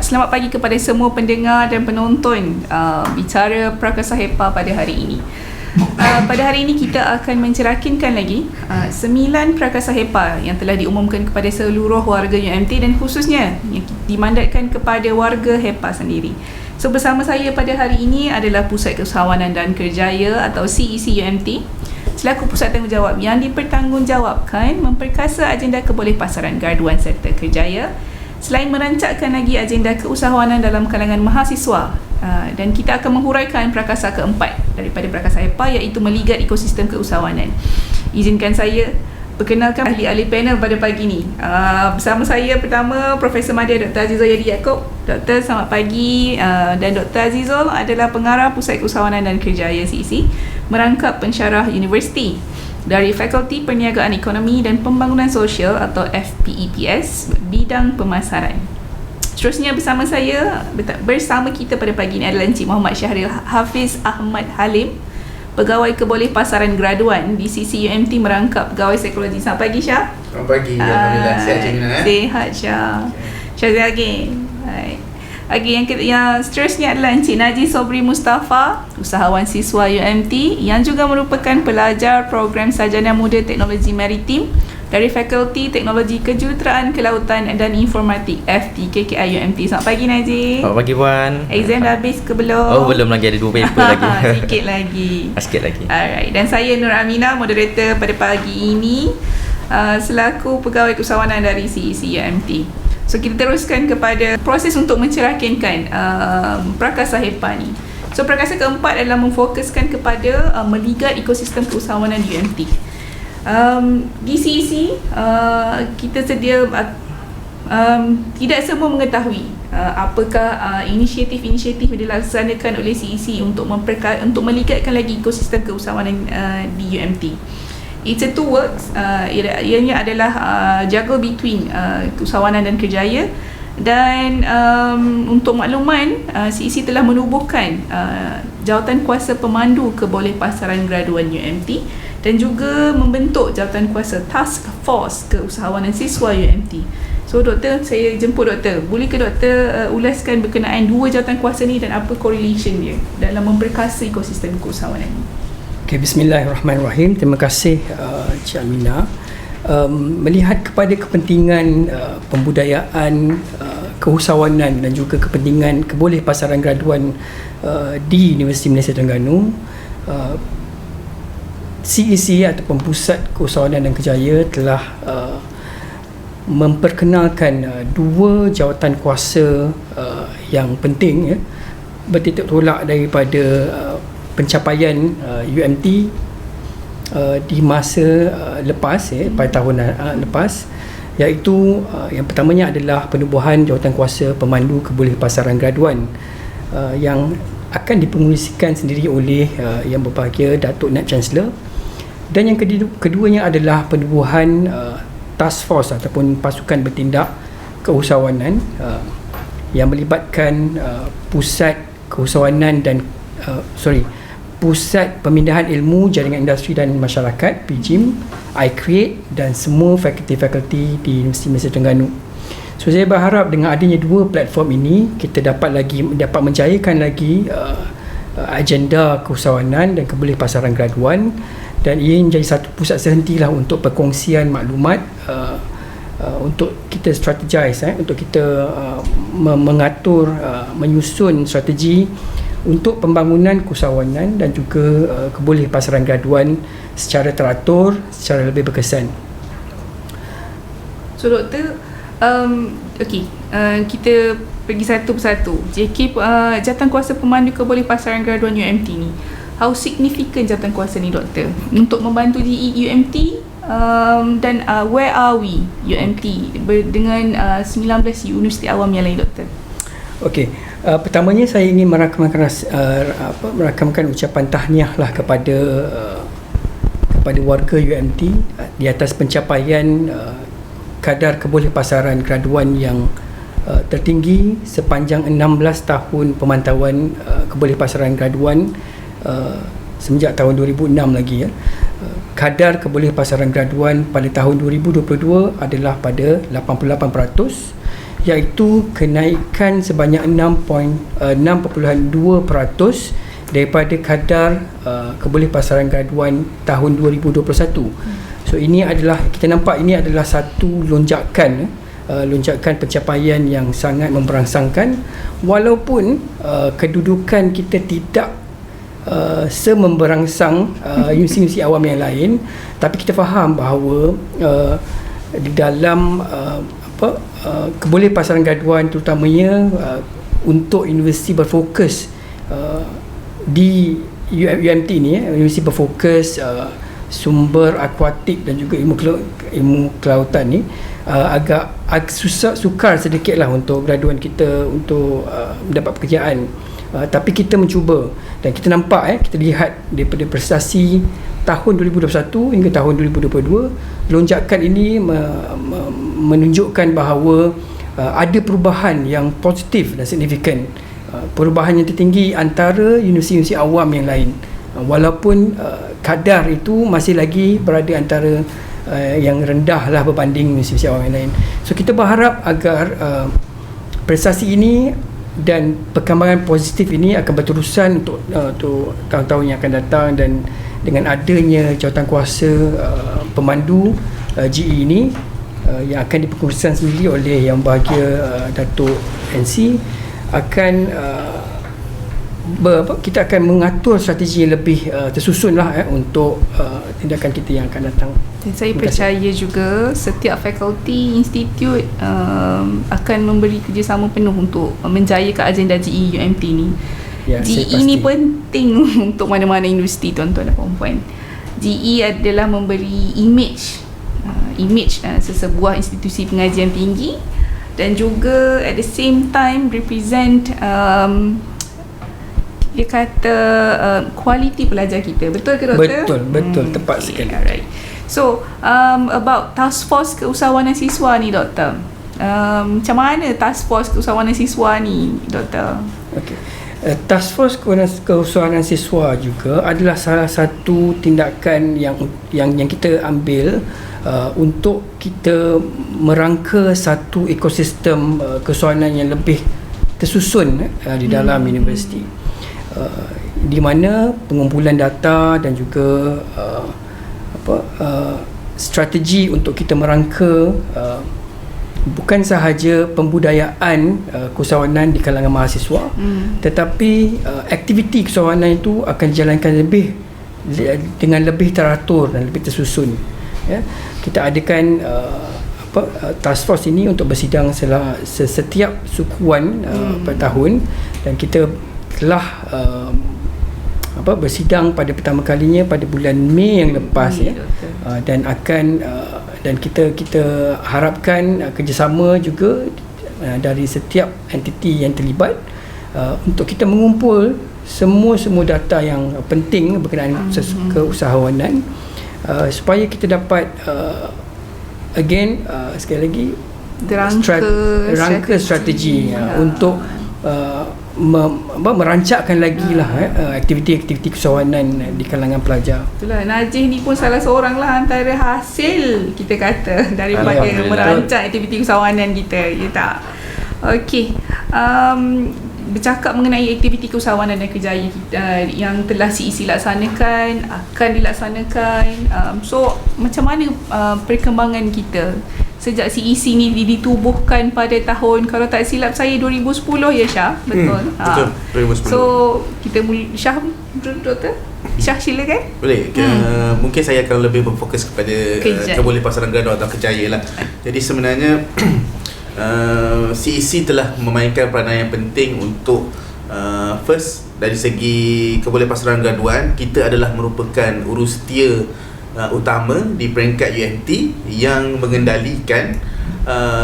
Selamat pagi kepada semua pendengar dan penonton bicara Prakasa HEPA pada hari ini. Pada hari ini kita akan mencerahkan lagi 9 Prakasa HEPA yang telah diumumkan kepada seluruh warga UMT dan khususnya yang dimandatkan kepada warga HEPA sendiri. So bersama saya pada hari ini adalah Pusat Keusahawanan dan Kerjaya atau CEC UMT selaku pusat tanggungjawab yang dipertanggungjawabkan memperkasa agenda kebolehpasaran graduan serta kerjaya, selain merancangkan lagi agenda keusahawanan dalam kalangan mahasiswa, dan kita akan menghuraikan prakasa keempat daripada Prakasa HEPA, iaitu meligat ekosistem keusahawanan. Izinkan saya perkenalkan ahli-ahli panel pada pagi ini. Bersama saya pertama Profesor Madya Dr. Azizul Yadi Yaakob. Doktor, selamat pagi. Dan Dr. Azizul adalah pengarah Pusat Keusahawanan dan Kerjaya CEC, merangkap pensyarah universiti dari Fakulti Perniagaan Ekonomi dan Pembangunan Sosial atau FPEPS, bidang pemasaran. Seterusnya bersama kita pada pagi ini adalah Encik Muhammad Syahril Hafiz Ahmad Halim, Pegawai Kebolehpasaran Graduan di CC UMT, merangkap Pegawai Psikologi. Selamat pagi, Syah. Selamat pagi, alhamdulillah. Sihat je Mina. Sihat, Syah. Syah lagi. Yang seterusnya adalah Encik Najib Sobri Mustafa, usahawan siswa UMT yang juga merupakan pelajar program Sarjana Muda Teknologi Maritim dari Fakulti Teknologi Kejuruteraan Kelautan dan Informatik FTKKI UMT. Selamat pagi, Najib. Selamat pagi, Puan. Exam dah habis ke belum? Oh, belum lagi, ada 2 paper lagi. Sikit lagi. Sikit lagi. Alright. Dan saya Nur Aminah, moderator pada pagi ini, selaku Pegawai Keusahawanan dari CEC UMT. So kita teruskan kepada proses untuk mencerahkan Prakasa HEPA ni. So prakasa keempat adalah memfokuskan kepada meligat ekosistem keusahawanan UMT. Di CEC kita sedia tidak semua mengetahui apakah inisiatif-inisiatif yang dilaksanakan oleh CEC untuk meligatkan lagi ekosistem keusahawanan di UMT. It's a two works, ianya adalah juggle between keusahawanan dan kerjaya. Dan untuk makluman, CEC telah menubuhkan jawatan kuasa pemandu kebolehpasaran graduan UMT dan juga membentuk jawatan kuasa task force keusahawanan siswa UMT. So doktor, saya jemput doktor. Boleh ke doktor ulaskan berkenaan 2 jawatan kuasa ni dan apa correlation dia dalam memperkasa ekosistem keusahawanan ni? Okay, bismillahirrahmanirrahim. Terima kasih Cik Aminah. Melihat kepada kepentingan pembudayaan, keusahawanan dan juga kepentingan kebolehpasaran graduan di Universiti Malaysia Terengganu, CEC ataupun Pusat Keusahawanan dan Kerjaya telah memperkenalkan 2 jawatan kuasa yang penting, bertitik tolak daripada pencapaian UMT di masa lepas, pada tahun lepas, iaitu yang pertamanya adalah penubuhan jawatan kuasa pemandu kebolehpasaran graduan yang akan dipengerusikan sendiri oleh Yang Berbahagia Datuk Nat Chancellor, dan yang keduanya adalah penubuhan task force ataupun pasukan bertindak keusahawanan yang melibatkan pusat keusahawanan dan Pusat Pemindahan Ilmu Jaringan Industri dan Masyarakat PJIM, iCreate dan semua fakulti-fakulti di Universiti Malaysia Terengganu. So saya berharap dengan adanya 2 platform ini, kita dapat menjayakan lagi agenda keusahawanan dan kebolehpasaran graduan, dan ia menjadi satu pusat sehentilah untuk perkongsian maklumat, untuk kita strategize, untuk kita mengatur, menyusun strategi untuk pembangunan keusahawanan dan juga kebolehpasaran graduan secara teratur, secara lebih berkesan. So doktor, kita pergi satu persatu. JK, jawatan kuasa pemandu kebolehpasaran graduan UMT ni, how significant jawatan kuasa ni doktor untuk membantu di UMT, dan where are we UMT dengan 19 universiti awam yang lain, doktor? Okey, pertamanya saya ingin merakamkan ucapan tahniah lah kepada warga UMT di atas pencapaian kadar kebolehpasaran graduan yang tertinggi sepanjang 16 tahun pemantauan kebolehpasaran graduan semenjak tahun 2006 lagi, kadar kebolepasaran graduan pada tahun 2022 adalah pada 88%, iaitu kenaikan sebanyak 6.2% daripada kadar kebolepasaran graduan tahun 2021. So ini adalah, kita nampak ini adalah satu lonjakan pencapaian yang sangat memberangsangkan, walaupun kedudukan kita tidak sememberangsang universiti awam yang lain, tapi kita faham bahawa di dalam kebolepasaran graduan terutamanya untuk universiti berfokus di UMT ni, universiti berfokus sumber akuatik dan juga ilmu kelautan ni, agak sukar sedikit lah untuk graduan kita untuk mendapat pekerjaan. Tapi kita mencuba, dan kita nampak kita lihat daripada prestasi tahun 2021 hingga tahun 2022, lonjakan ini menunjukkan bahawa ada perubahan yang positif dan signifikan, perubahan yang tertinggi antara universiti-universiti awam yang lain, walaupun kadar itu masih lagi berada antara yang rendah lah berbanding universiti awam yang lain. So kita berharap agar prestasi ini dan perkembangan positif ini akan berterusan untuk tahun-tahun yang akan datang, dan dengan adanya jawatankuasa pemandu GE ini yang akan dipengurusan sendiri oleh Yang Berbahagia Datuk NC, akan kita akan mengatur strategi yang lebih tersusun lah untuk tindakan kita yang akan datang. Dan saya percaya juga setiap fakulti institut akan memberi kerjasama penuh untuk menjayakan agenda GE UMT ni. Ya, GE ni penting untuk mana-mana universiti, tuan-tuan dan puan-puan. GE adalah memberi image sesebuah institusi pengajian tinggi, dan juga at the same time represent dia kata kualiti pelajar kita. Betul ke, Doktor? Betul, tepat sekali. Alright. So about task force keusahawanan siswa ni, Doktor, macam mana task force keusahawanan siswa ni, Doktor? Okay. Task force keusahawanan siswa juga adalah salah satu tindakan yang kita ambil untuk kita merangka satu ekosistem keusahawanan yang lebih tersusun di dalam universiti, di mana pengumpulan data dan juga strategi untuk kita merangka bukan sahaja pembudayaan keusahawanan di kalangan mahasiswa, tetapi aktiviti keusahawanan itu akan dijalankan dengan lebih teratur dan lebih tersusun. Kita adakan task force ini untuk bersidang setiap sukuan per tahun, dan kita telah bersidang pada pertama kalinya pada bulan Mei yang lepas, dan kita harapkan kerjasama juga dari setiap entiti yang terlibat untuk kita mengumpul semua data yang penting berkenaan keusahawanan, supaya kita dapat sekali lagi rangka strategi untuk merancangkan lagi lah aktiviti-aktiviti keusahawanan di kalangan pelajar. Itulah, Najih ni pun salah seorang lah antara hasil, kita kata, daripada merancang aktiviti keusahawanan kita, ya tak? Okey, bercakap mengenai aktiviti keusahawanan dan kerjaya kita yang telah CEC laksanakan, akan dilaksanakan, so macam mana perkembangan kita sejak CEC ni ditubuhkan pada tahun, kalau tak silap saya, 2010 ya, Syah? Betul? Betul, 2010. So kita Syah, Doktor? Syah, silakan. Boleh. Mungkin saya akan lebih berfokus kepada kebolepasaran graduan atau kerjaya lah. Jadi sebenarnya CEC telah memainkan peranan yang penting untuk first, dari segi kebolepasaran graduan, kita adalah merupakan urustia utama di peringkat UMT yang mengendalikan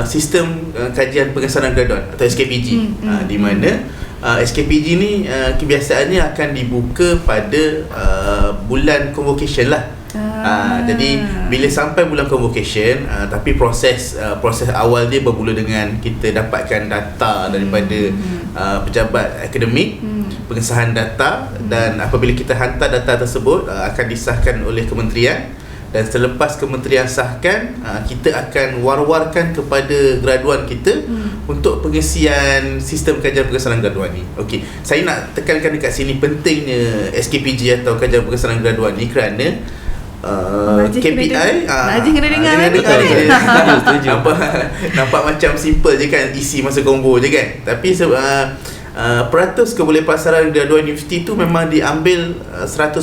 sistem kajian pengesanan graduan atau SKPG, di mana SKPG ni kebiasaannya akan dibuka pada bulan convocation lah. Jadi bila sampai bulan convocation, tapi proses awal dia bermula dengan kita dapatkan data daripada pejabat akademik pengesahan data, dan apabila kita hantar data tersebut akan disahkan oleh kementerian, dan selepas kementerian sahkan kita akan war-warkan kepada graduan kita untuk pengisian sistem kajian pengesahan graduan ni. Okey, saya nak tekankan dekat sini pentingnya SKPG atau kajian pengesahan graduan ni kerana KPI Najib kena dengar nampak macam simple je kan, isi masa combo je kan, tapi peratus kebolepasaran graduan universiti tu memang diambil 100%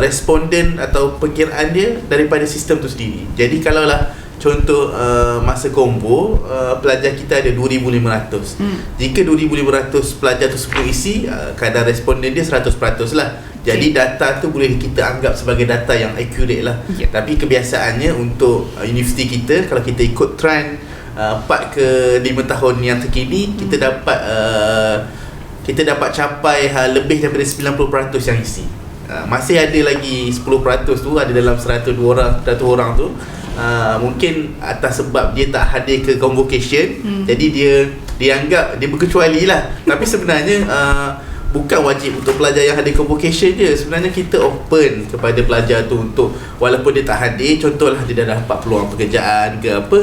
responden atau perkiraan dia daripada sistem tu sendiri. Jadi kalaulah contoh masa combo pelajar kita ada 2,500. Jika 2,500 pelajar tersebut isi, kadar responden dia 100% lah. Jadi data tu boleh kita anggap sebagai data yang accurate lah. Tapi kebiasaannya untuk universiti kita, kalau kita ikut trend 4 ke 5 tahun yang terkini, kita dapat capai lebih daripada 90% yang isi. Masih ada lagi 10% tu ada dalam 100 orang tu mungkin atas sebab dia tak hadir ke convocation, jadi dia dianggap dia berkecuali lah. Tapi sebenarnya bukan wajib untuk pelajar yang hadir convocation je. Sebenarnya kita open kepada pelajar tu untuk, walaupun dia tak hadir, contohlah dia dah dapat peluang pekerjaan ke apa,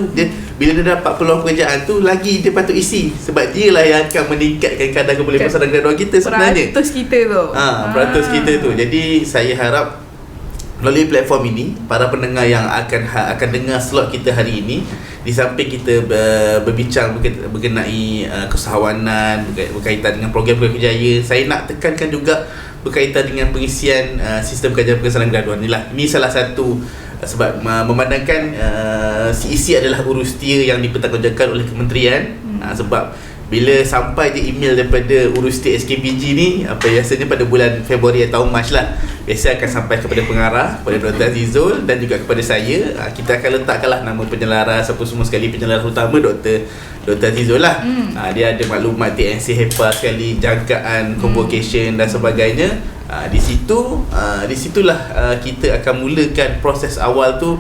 bila dia dapat peluang pekerjaan tu, lagi dia patut isi, sebab dia lah yang akan meningkatkan kadar kebolepasaran graduan kita sebenarnya. Peratus kita tu. Peratus kita tu. Jadi saya harap melalui platform ini, para pendengar yang akan dengar slot kita hari ini, di samping kita berbincang berkenai keusahawanan berkaitan dengan program-program kerjaya, saya nak tekankan juga berkaitan dengan pengisian sistem kajian pengesahan graduan ni lah. Ini salah satu sebab memandangkan CEC adalah urustia yang dipertanggungjawabkan oleh kementerian. Sebab bila sampai je email daripada urustia SKPG ni, biasanya pada bulan Februari atau Mac lah, biasa akan sampai kepada pengarah, kepada Dr. Azizul dan juga kepada saya. Kita akan letakkanlah nama penyelaras apa semua sekali. Penyelaras utama Dr. Azizul lah. Dia ada maklumat TNC HEPA sekali, jangkaan, convocation dan sebagainya. Di situlah kita akan mulakan proses awal tu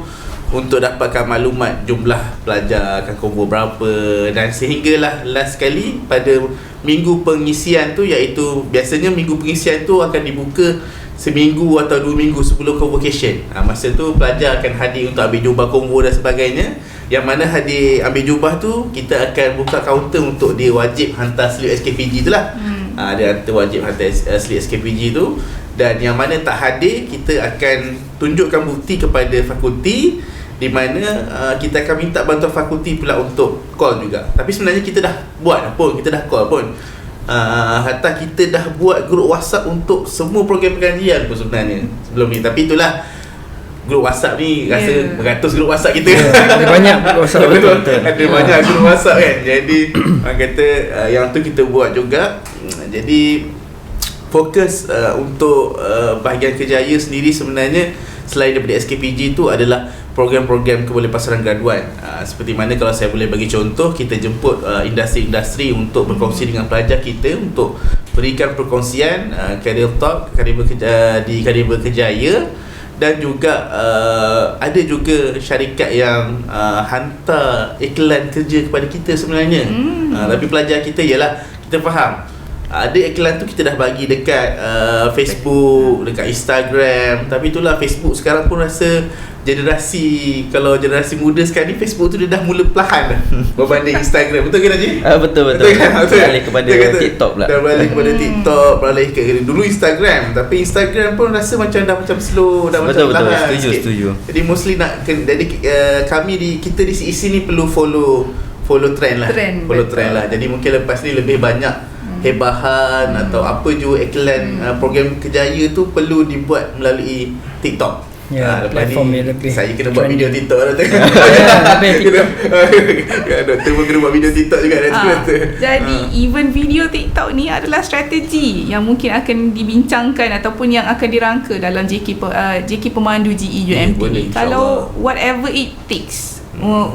untuk dapatkan maklumat jumlah pelajar akan combo berapa, dan sehinggalah last kali pada minggu pengisian tu, iaitu biasanya minggu pengisian tu akan dibuka seminggu atau 2 minggu sebelum convocation. Masa tu pelajar akan hadir untuk ambil jubah combo dan sebagainya. Yang mana hadir ambil jubah tu, kita akan buka kaunter untuk dia wajib hantar slip SKPG tu lah. Dia wajib hantar slip SKPG tu. Dan yang mana tak hadir, kita akan tunjukkan bukti kepada fakulti, di mana kita akan minta bantuan fakulti pula untuk call juga. Tapi sebenarnya kita dah buat pun, kita dah call pun. Hatta kita dah buat grup WhatsApp untuk semua program pengajian pun sebenarnya sebelum ni. Tapi itulah, grup WhatsApp ni rasa beratus grup WhatsApp kita. Ada banyak grup WhatsApp. Ada banyak grup WhatsApp kan. Jadi orang kata yang tu kita buat juga. Jadi fokus untuk bahagian kerjaya sendiri sebenarnya selain daripada SKPG tu adalah program-program kebolepasaran graduan. Seperti mana kalau saya boleh bagi contoh, kita jemput industri-industri untuk berkongsi dengan pelajar kita untuk berikan perkongsian career talk di Karir Berkejaya. Dan juga ada juga syarikat yang hantar iklan kerja kepada kita sebenarnya. Tapi pelajar kita ialah, kita faham ada iklan tu kita dah bagi dekat Facebook, dekat Instagram. Tapi itulah, Facebook sekarang pun rasa kalau generasi muda sekarang ni, Facebook tu dia dah mula perlahan berbanding Instagram. Betul ke Najib? Betul. Beralih kepada TikTok pula. Dah beralih kepada TikTok, beralih ke dulu Instagram. Tapi Instagram pun rasa macam dah macam slow, dah macam perlahan. Setuju. Jadi mostly jadi kita di CEC ni perlu follow trend lah. Follow trend lah. Jadi mungkin lepas ni lebih banyak hebahan atau apa juga iklan program kerjaya tu perlu dibuat melalui TikTok. Platform ni lebih saya kena buat video TikTok lah. Doktor pun kena buat video TikTok juga. Jadi even video TikTok ni adalah strategi yang mungkin akan dibincangkan ataupun yang akan dirangka dalam JK Pemandu GE UMP ni. Kalau whatever it takes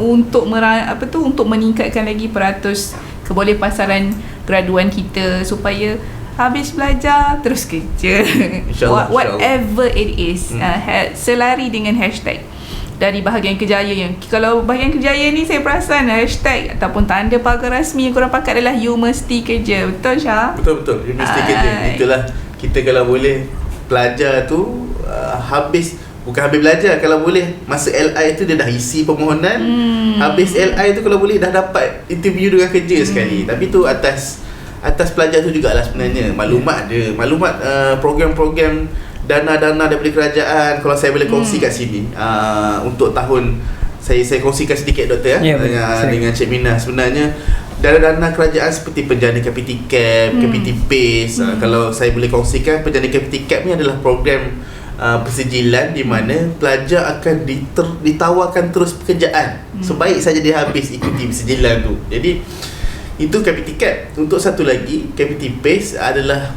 untuk untuk meningkatkan lagi peratus kebolepasaran graduan kita supaya habis belajar terus kerja. InsyaAllah, whatever it is, selari dengan hashtag dari bahagian kerjaya yang, kalau bahagian kerjaya ni saya perasan hashtag ataupun tanda pagar rasmi yang korang pakai adalah you mesti kerja. Betul Syah? Betul you mesti kerja. Itulah kita kalau boleh pelajar tu bukan habis belajar, kalau boleh masa LI tu dia dah isi permohonan, habis LI tu kalau boleh dah dapat interview dengan kerja sekali. Tapi tu atas pelajar tu jugalah sebenarnya. Maklumat program-program dana-dana daripada kerajaan, kalau saya boleh kongsi kat sini untuk tahun saya kongsikan sedikit Doktor dengan Cik Mina. Sebenarnya dana-dana kerajaan seperti penjana Kapiti Cap, Kapiti PACE, kalau saya boleh kongsikan, penjana Kapiti Cap ni adalah program persijilan di mana pelajar akan ditawarkan terus pekerjaan sebaik saja dia habis ikuti persijilan tu. Jadi itu Kapiti Cap. Untuk satu lagi, Kapiti PACE adalah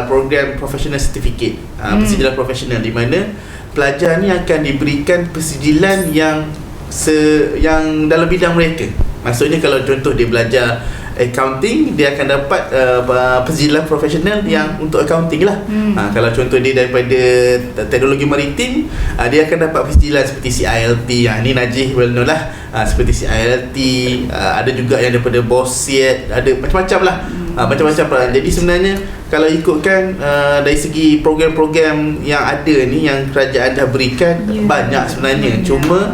program professional certificate, persijilan profesional, di mana pelajar ni akan diberikan persijilan yang dalam bidang mereka. Maksudnya kalau contoh dia belajar accounting, dia akan dapat persijilan profesional yang untuk accounting lah. Kalau contoh dia daripada teknologi maritim, dia akan dapat persijilan seperti CILT, yang ni Najih well known lah, seperti CILT, ada juga yang daripada BOSIET, ada macam-macam lah, macam-macam. Jadi sebenarnya kalau ikutkan dari segi program-program yang ada ni, yang kerajaan dah berikan, banyak sebenarnya. Cuma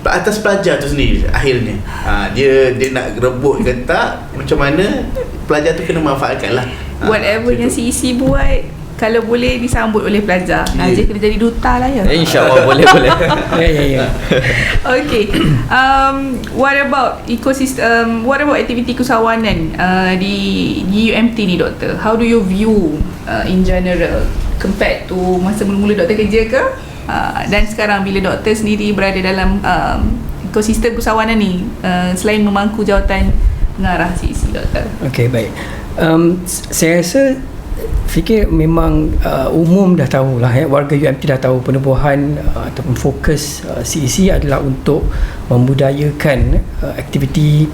atas pelajar tu sendiri akhirnya dia nak rebut ke tak, macam mana pelajar tu kena manfaatkan lah. Whatever yang CEC buat, kalau boleh disambut oleh pelajar. Najib kena jadi duta lah ya. InsyaAllah boleh. Ya. Okay. What about ekosistem, what about aktiviti keusahawanan di UMT ni Doktor? How do you view in general compared to masa mula-mula Doktor kerja ke? Dan sekarang bila Doktor sendiri berada dalam ekosistem keusahawanan ni, selain memangku jawatan pengarah CEC Doktor. Okey, baik. Saya rasa fikir memang umum dah tahulah warga UMT dah tahu penubuhan ataupun fokus CEC adalah untuk membudayakan aktiviti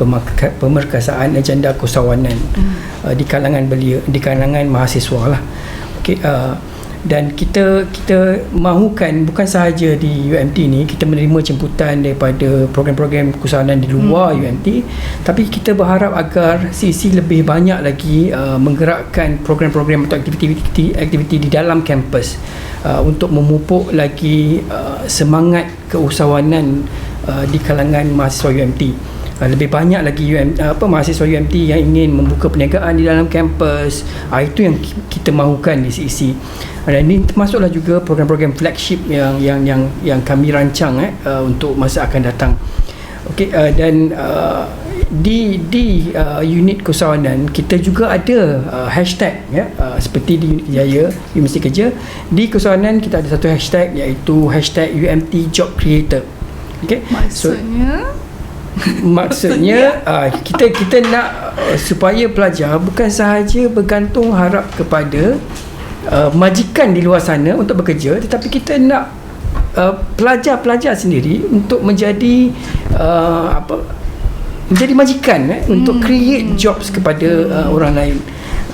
pemerkasaan agenda keusahawanan di kalangan mahasiswa lah. Okey, dan kita mahukan bukan sahaja di UMT ni kita menerima jemputan daripada program-program keusahawanan di luar UMT, tapi kita berharap agar CEC lebih banyak lagi menggerakkan program-program atau aktiviti di dalam kampus untuk memupuk lagi semangat keusahawanan di kalangan mahasiswa UMT. Lebih banyak lagi mahasiswa UMT yang ingin membuka perniagaan di dalam kampus. Itu yang kita mahukan di CEC. Dan ini termasuklah juga program-program flagship yang kami rancang untuk masa akan datang. Okey, dan di unit keusahawanan kita juga ada hashtag seperti di unit kerjaya you mesti kerja. Di keusahawanan kita ada satu hashtag, iaitu hashtag UMT Job Creator. Okey, maksudnya kita nak supaya pelajar bukan sahaja bergantung harap kepada majikan di luar sana untuk bekerja, tetapi kita nak pelajar-pelajar sendiri untuk menjadi menjadi majikan untuk create jobs kepada orang lain.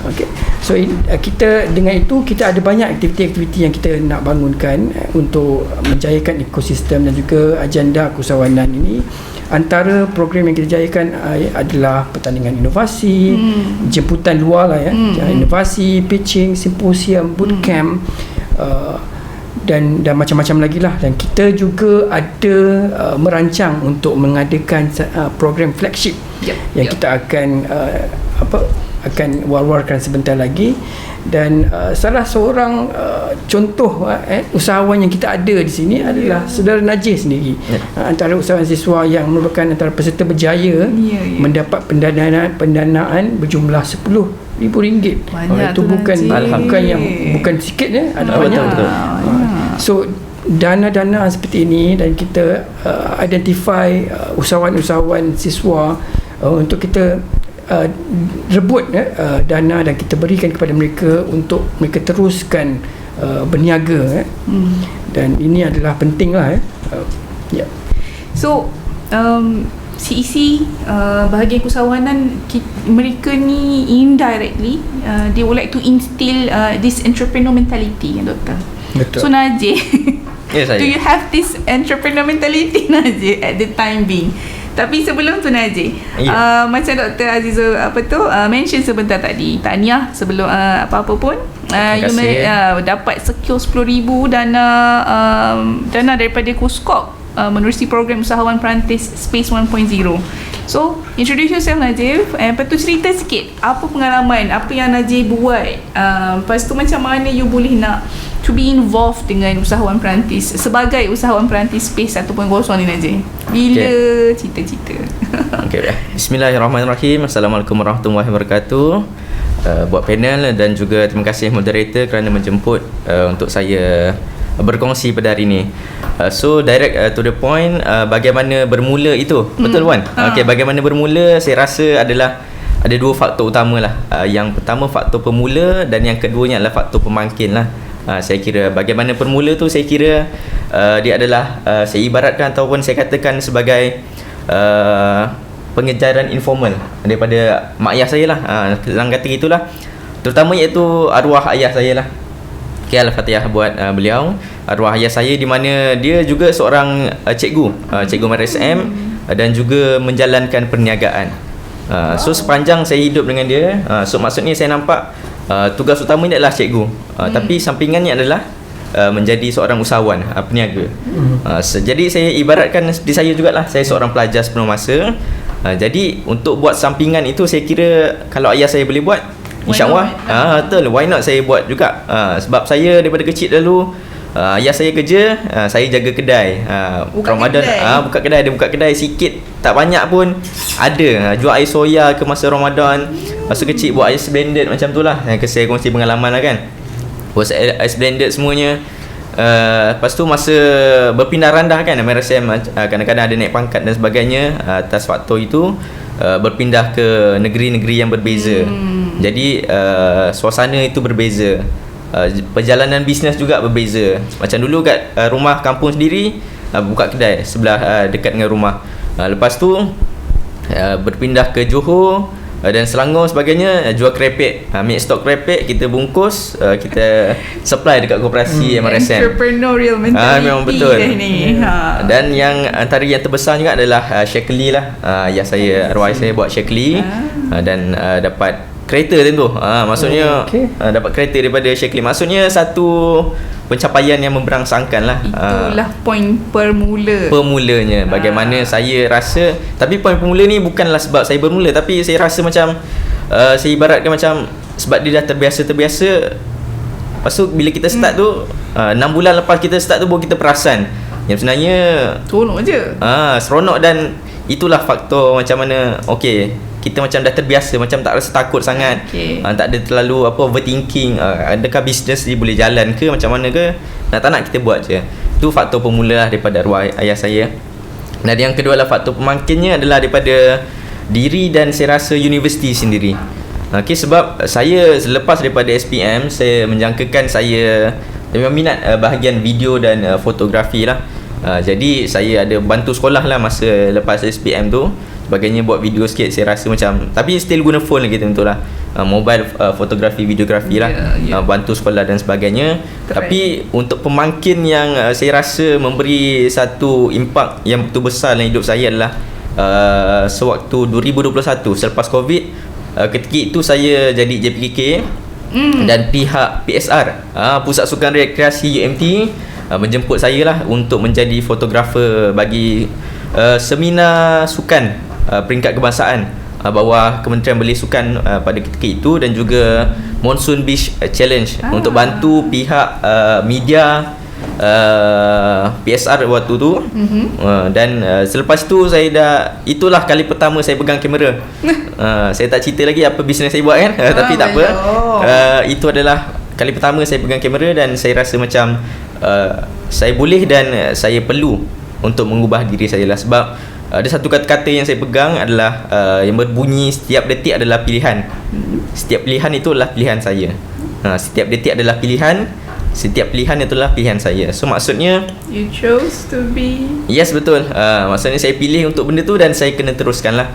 Okay. So kita dengan itu kita ada banyak aktiviti-aktiviti yang kita nak bangunkan untuk menjayakan ekosistem dan juga agenda keusahawanan ini. Antara program yang kita jayakan adalah pertandingan inovasi, jemputan luar lah inovasi, pitching, simposium, bootcamp, dan macam-macam lagi lah. Dan kita juga ada merancang untuk mengadakan program flagship yang kita akan akan war-warkan sebentar lagi. Dan salah seorang contoh usahawan yang kita ada di sini adalah saudara Najih sendiri, antara usahawan siswa yang merupakan antara peserta berjaya mendapat pendanaan berjumlah RM10,000. Itu bukan sikit ada banyak. So dana-dana seperti ini, dan kita identify usahawan-usahawan siswa untuk kita rebut dana dan kita berikan kepada mereka untuk mereka teruskan berniaga dan ini adalah penting lah So CEC bahagian keusahawanan mereka ni indirectly they would like to instill this entrepreneur mentality Doktor. Betul. So Najib Ya, saya. Do you have this entrepreneur mentality Najib at the time being? Tapi sebelum tu Najib, macam Dr. Azizul mention sebentar tadi, tahniah sebelum apa-apa pun. You dapat secure 10,000 dana daripada KUSKOP menerusi program usahawan perantis Space 1.0. So, introduce yourself Najib. Lepas tu cerita sikit apa pengalaman, apa yang Najib buat. Lepas tu macam mana you boleh nak to be involved dengan usahawan perantis sebagai usahawan perantis Space 1.0 ni Najib. Bila cita-cita. Okay. Bismillahirrahmanirrahim. Assalamualaikum warahmatullahi wabarakatuh. Buat panel dan juga terima kasih moderator kerana menjemput untuk saya berkongsi pada hari ini. So direct to the point, bagaimana bermula itu. Betul Wan? Okey, bagaimana bermula saya rasa adalah ada dua faktor utama lah. Yang pertama faktor pemula dan yang keduanya adalah faktor pemangkin lah. Saya kira bagaimana bermula tu saya kira dia adalah saya ibaratkan ataupun saya katakan sebagai pengejaran informal daripada mak ayah saya lah. Dalam kata gitulah. Terutama iaitu arwah ayah saya lah. Okay, Al-Fatihah buat beliau, arwah ayah saya, di mana dia juga seorang cikgu MRSM dan juga menjalankan perniagaan. So sepanjang saya hidup dengan dia, so maksudnya saya nampak tugas utamanya adalah cikgu, tapi sampingannya adalah menjadi seorang usahawan, peniaga. Jadi saya ibaratkan seperti saya jugalah, saya seorang pelajar sepenuh masa. Jadi untuk buat sampingan itu saya kira kalau ayah saya boleh buat, InsyaAllah betul, why not saya buat juga. Sebab saya daripada kecil dulu ayah saya kerja, saya jaga kedai. Ramadan buka kedai, dia buka kedai sikit, tak banyak pun ada. Jual air soya ke masa Ramadan. Masa kecil buat ais blended macam tu lah. Saya kongsi pengalaman lah kan, buat ais blended semuanya. Lepas tu masa berpindah randah kan, MRSM kadang-kadang ada naik pangkat dan sebagainya. Atas faktor itu berpindah ke negeri-negeri yang berbeza. Jadi suasana itu berbeza, perjalanan bisnes juga berbeza. Macam dulu kat rumah kampung sendiri, buka kedai sebelah dekat dengan rumah. Lepas tu berpindah ke Johor dan Selangor sebagainya, jual kerepek, ambil stok kerepek, kita bungkus, kita supply dekat koperasi MRSM. Entrepreneurial mentality. Memang betul ni. Dan yang antara yang terbesar juga adalah Shakely lah. Ayah saya, arwah saya buat Shakely, dan dapat kereta tentu. Maksudnya dapat kereta daripada Shakely. Maksudnya satu pencapaian yang memberangsangkan lah. Itulah poin Permulanya bagaimana saya rasa. Tapi poin permula ni bukanlah sebab saya bermula, tapi saya rasa macam saya ibaratkan macam sebab dia dah terbiasa. Lepas tu bila kita start tu 6 bulan lepas kita start tu baru kita perasan yang sebenarnya seronok je. Seronok, dan itulah faktor macam mana kita macam dah terbiasa, macam tak rasa takut sangat. Tak ada terlalu overthinking, adakah bisnes ni boleh jalan ke, macam mana ke, tak nak kita buat je. Itu faktor pemula lah daripada arwah ayah saya. Dan yang kedua adalah faktor pemangkinnya adalah daripada diri dan saya rasa universiti sendiri. Sebab saya selepas daripada SPM, saya menjangkakan saya memang minat bahagian video dan fotografi lah. Jadi saya ada bantu sekolah lah masa lepas SPM tu. Sebagainya buat video sikit, saya rasa macam, tapi still guna phone lagi tentu lah, mobile fotografi, videografi lah, bantu sekolah dan sebagainya. Tapi untuk pemangkin yang saya rasa memberi satu impak yang betul besar dalam hidup saya adalah sewaktu 2021 selepas COVID. Ketika itu saya jadi JPKK dan pihak PSR, Pusat Sukan Rekreasi UMT, menjemput saya lah untuk menjadi fotografer bagi seminar sukan peringkat kebangsaan bawah Kementerian Belia Sukan pada ketika itu, dan juga Monsoon Beach Challenge untuk bantu pihak media PSR waktu tu. Dan selepas tu itulah kali pertama saya pegang kamera. Saya tak cerita lagi apa bisnes saya buat kan, tapi tak apa. Itu adalah kali pertama saya pegang kamera, dan saya rasa macam saya boleh dan saya perlu untuk mengubah diri saya lah. Sebab ada satu kata-kata yang saya pegang adalah yang berbunyi setiap detik adalah pilihan. Setiap pilihan itu adalah pilihan saya. Setiap detik adalah pilihan, setiap pilihan itulah pilihan saya. So maksudnya you chose to be. Yes, betul. Maksudnya saya pilih untuk benda tu dan saya kena teruskan lah.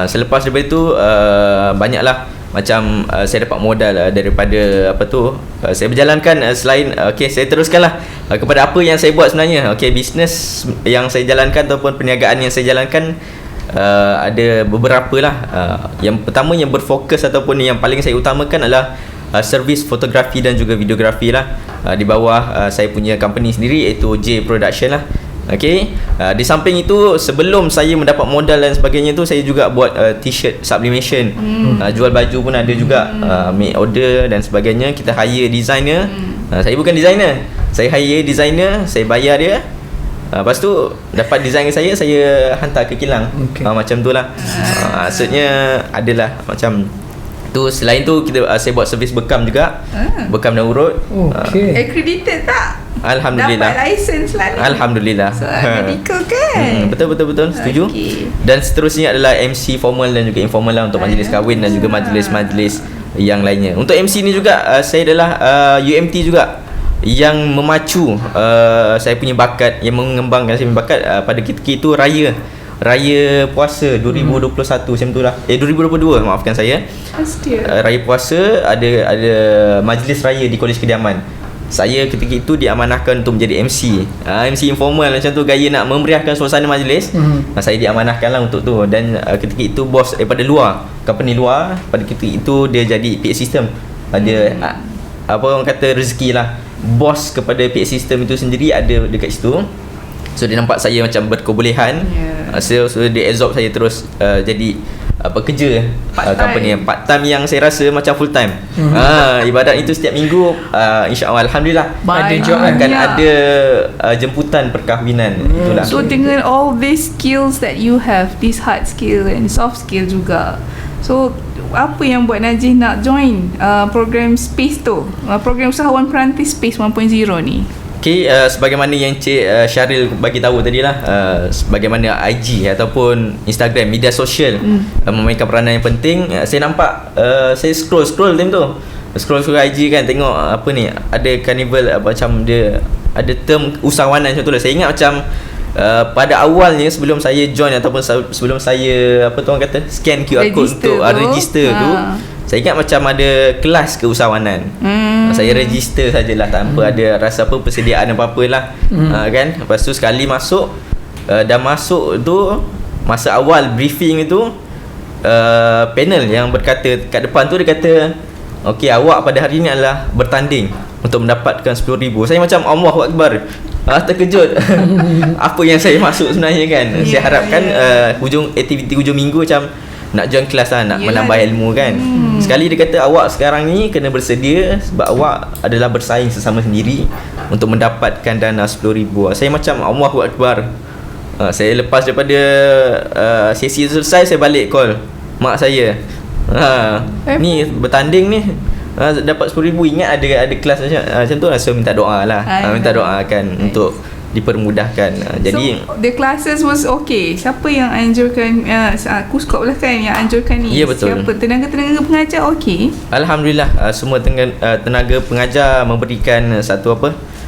Selepas daripada itu banyaklah macam saya dapat modal daripada apa tu, saya berjalankan selain saya teruskanlah kepada apa yang saya buat sebenarnya. Bisnes yang saya jalankan ataupun perniagaan yang saya jalankan ada beberapa lah. Yang pertama yang berfokus ataupun yang paling saya utamakan adalah servis fotografi dan juga videografi lah, di bawah saya punya company sendiri iaitu J Production lah. Di samping itu, sebelum saya mendapat modal dan sebagainya tu, saya juga buat t-shirt sublimation, jual baju pun ada juga, make order dan sebagainya. Kita hire designer, saya bukan designer, saya hire designer, saya bayar dia. Lepas tu dapat design saya hantar ke kilang. Macam tu lah. Maksudnya adalah macam tu. Selain tu saya buat servis bekam juga, bekam dan urut. Accredited tak? Alhamdulillah. Dapat license lah ni. Alhamdulillah. Soal medical kan? Betul setuju. Dan seterusnya adalah MC formal dan juga informal lah, untuk majlis kahwin dan juga majlis-majlis yang lainnya. Untuk MC ni juga saya adalah UMT juga, yang memacu saya punya bakat, yang mengembangkan saya punya bakat pada ketika itu Raya Puasa 2021 macam tu lah. 2022 maafkan saya. Raya Puasa ada majlis raya di Kolej Kediaman. Saya ketika itu diamanahkan untuk menjadi MC, MC informal macam tu, gaya nak memeriahkan suasana majlis. Saya diamanahkan lah untuk tu. Dan ketika itu bos daripada luar, company luar, pada ketika itu dia jadi PA system. Dia apa orang kata rezeki lah, bos kepada PA system itu sendiri ada dekat situ. So dia nampak saya macam berkebolehan, so dia absorb saya terus jadi kerja company part time yang saya rasa macam full time. Ibadat itu setiap minggu, insya-Allah alhamdulillah akan ada jemputan perkahwinan. Itulah. So dengan all these skills that you have, this hard skill and soft skill juga, so apa yang buat Najih nak join program SPACE tu, program usahawan perantis SPACE 1.0 ni? Sebagaimana yang Cik Syaril bagi tahu tadi lah, sebagaimana IG ataupun Instagram, media sosial memainkan peranan yang penting. Saya nampak, saya scroll time tu, scroll IG kan, tengok apa ni, ada carnival macam dia ada term usahawanan macam tu lah. Saya ingat macam pada awalnya sebelum saya join ataupun sebelum saya orang kata scan QR code untuk register tu, saya ingat macam ada kelas keusahawanan. Saya register sajalah tanpa ada rasa persediaan apa-apa lah. Kan. Lepas tu sekali masuk, dah masuk tu, masa awal briefing itu, panel yang berkata kat depan tu, dia kata awak pada hari ni adalah bertanding untuk mendapatkan 10,000. Saya macam Allahu Akbar, terkejut. Apa yang saya masuk sebenarnya kan. Saya harapkan aktiviti hujung minggu macam nak join kelas lah, nak menambah ilmu kan. Sekali dia kata awak sekarang ni kena bersedia, sebab awak adalah bersaing sesama sendiri untuk mendapatkan dana 10,000. Saya macam Allahu Akbar. Saya lepas daripada sesi selesai, saya balik call mak saya, ni bertanding ni, dapat 10,000, ingat ada kelas macam tu lah. So minta doa lah, minta doakan untuk dipermudahkan. Jadi so the classes was okay. Siapa yang anjurkan, Kuskop lah kan yang anjurkan ni? Ya, betul. Siapa? Tenaga-tenaga pengajar okey? Alhamdulillah, semua tenaga pengajar memberikan satu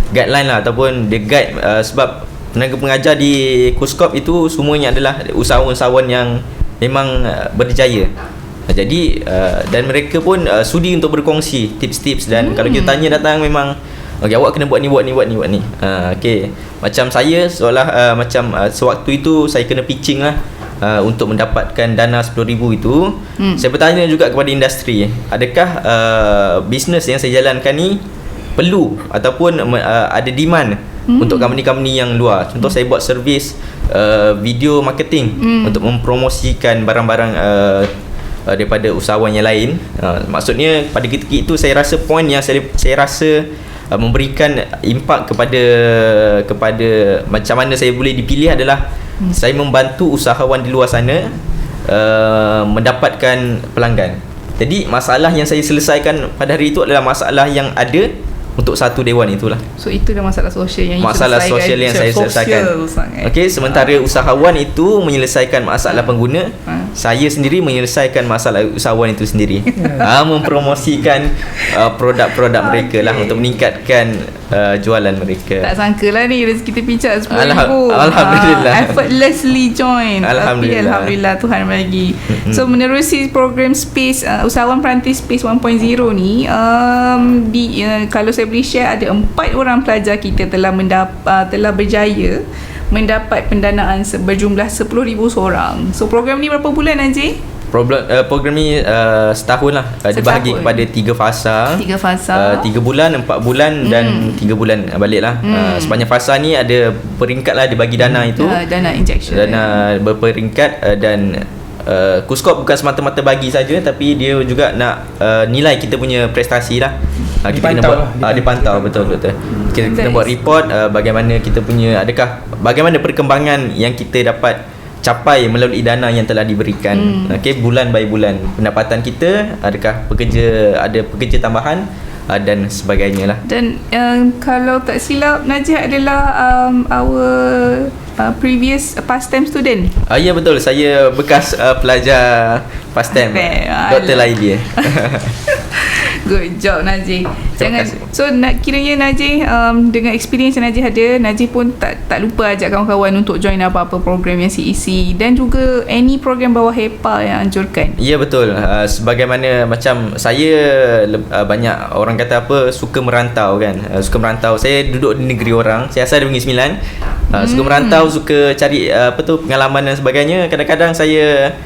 guideline lah, ataupun dia guide, sebab tenaga pengajar di Kuskop itu semuanya adalah usahawan-usahawan yang memang berjaya. Jadi dan mereka pun sudi untuk berkongsi tips-tips, dan kalau kita tanya datang memang awak kena buat ni. Macam saya seolah macam sewaktu itu saya kena pitching lah untuk mendapatkan dana 10,000 itu. Saya bertanya juga kepada industri, adakah bisnes yang saya jalankan ni perlu ataupun ada demand untuk company-company yang luar. Contoh saya buat servis video marketing untuk mempromosikan barang-barang daripada usahawan yang lain. Maksudnya pada ketika itu saya rasa point yang saya rasa memberikan impak kepada macam mana saya boleh dipilih adalah saya membantu usahawan di luar sana mendapatkan pelanggan. Jadi masalah yang saya selesaikan pada hari itu adalah masalah yang ada untuk satu dewan itulah. So itu dah masalah sosial yang Masalah sosial yang saya selesaikan. Okey, sementara usahawan itu menyelesaikan masalah pengguna, saya sendiri menyelesaikan masalah usahawan itu sendiri. Mempromosikan produk-produk mereka lah untuk meningkatkan jualan mereka. Tak sangka lah ni rezeki kita pincak 10,000. Alhamdulillah. Effortlessly join. Alhamdulillah. Tapi Alhamdulillah Tuhan bagi. So menerusi program Space usahawan perantis Space 1.0 ni, kalau saya boleh share, ada 4 orang pelajar kita telah berjaya mendapat pendanaan berjumlah 10,000 seorang. So program ni berapa bulan Najib? Program ni setahun lah. Dia bahagi kepada 3 fasa. 3 fasa. 3 bulan, 4 bulan dan 3 bulan balik lah. Sepanjang fasa ni ada peringkat lah, dia bagi dana itu. Dana injection. Dana berperingkat dan Kuskop bukan semata-mata bagi saja, tapi dia juga nak nilai kita punya prestasi lah. Kita kena buat dipantau betul. Kita kena buat report bagaimana kita punya, bagaimana perkembangan yang kita dapat capai melalui dana yang telah diberikan. Okey, bulan by bulan pendapatan kita, adakah ada pekerja tambahan dan sebagainya lah. Dan kalau tak silap, Najib adalah our previous past-time student. Ya betul, saya bekas pelajar past-time Dr. Laili. Good job Najib. Terima kasih. So kiranya Najib dengan experience yang Najib ada, Najib pun tak lupa ajak kawan-kawan untuk join apa-apa program yang CEC dan juga any program bawah HEPA yang anjurkan. Ya betul. Sebagaimana macam saya banyak orang kata suka merantau kan. Suka merantau. Saya duduk di negeri orang. Saya asal dari Negeri Sembilan. Suka merantau, suka cari pengalaman dan sebagainya. Kadang-kadang saya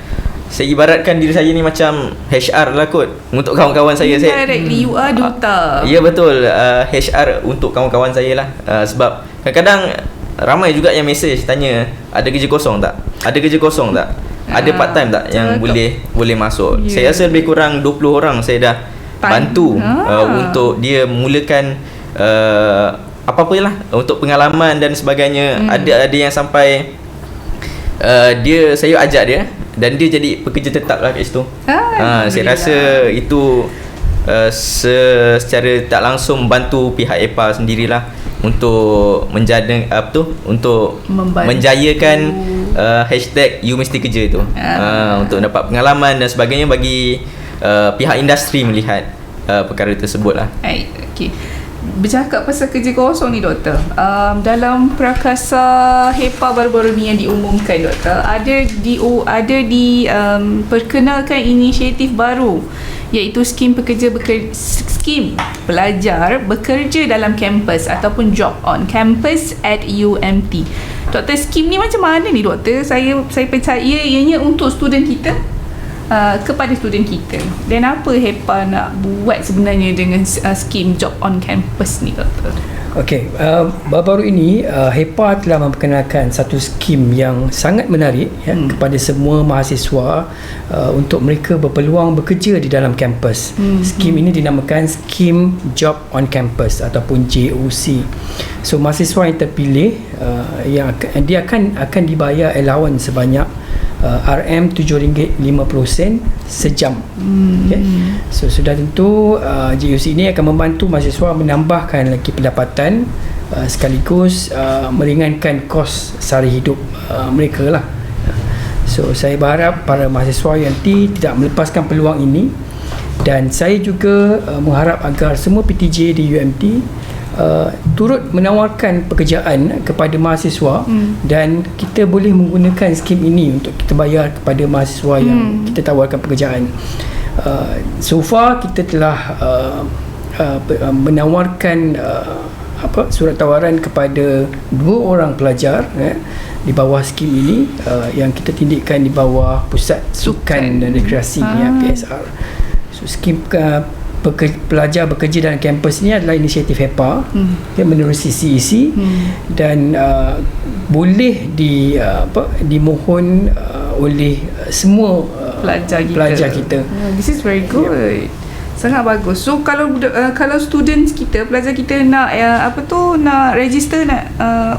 ibaratkan diri saya ni macam HR lah kot untuk kawan-kawan saya. Directly you are duta. Ya betul, HR untuk kawan-kawan saya lah. Sebab kadang-kadang ramai juga yang mesej tanya, ada kerja kosong tak? Ada kerja kosong tak? Ada part time tak yang boleh masuk? Saya rasa lebih kurang 20 orang saya dah bantu untuk dia mulakan apa-apa lah untuk pengalaman dan sebagainya. Ada yang sampai saya ajak dia dan dia jadi pekerja tetap lah kat situ. Saya rasa itu secara tak langsung membantu pihak EPA sendirilah untuk untuk menjayakan hashtag You Mesti Kerja itu. Untuk dapat pengalaman dan sebagainya bagi pihak industri melihat perkara tersebut lah. Okay. Bercakap pasal kerja kosong ni doktor, dalam prakasa HEPA baru-baru ni yang diumumkan doktor, ada perkenalkan inisiatif baru, iaitu skim pelajar bekerja dalam kampus ataupun job on campus at UMT. Doktor, skim ni macam mana ni doktor? Saya percaya ianya untuk student kita, kepada student kita. Dan apa HEPA nak buat sebenarnya dengan skim job on campus ni doktor? Okey, baru-baru ini HEPA telah memperkenalkan satu skim yang sangat menarik kepada semua mahasiswa untuk mereka berpeluang bekerja di dalam kampus. Skim ini dinamakan Skim Job on Campus ataupun JOC. So mahasiswa yang terpilih dia akan dibayar allowance sebanyak RM7.50 sejam. Okay. So sudah tentu JOC ini akan membantu mahasiswa menambahkan lagi pendapatan sekaligus meringankan kos sara hidup mereka lah. So saya berharap para mahasiswa UMT tidak melepaskan peluang ini, dan saya juga mengharap agar semua PTJ di UMT turut menawarkan pekerjaan kepada mahasiswa dan kita boleh menggunakan skim ini untuk kita bayar kepada mahasiswa yang kita tawarkan pekerjaan. So far kita telah menawarkan surat tawaran kepada 2 orang pelajar di bawah skim ini yang kita tindikkan di bawah Pusat Sukan dan Rekreasi PSR. So skim pelajar bekerja dalam kampus ni adalah inisiatif HEPA yang menerusi CEC dan boleh dimohon oleh semua pelajar kita. This is very good. Sangat bagus. So kalau students kita, pelajar kita nak nak register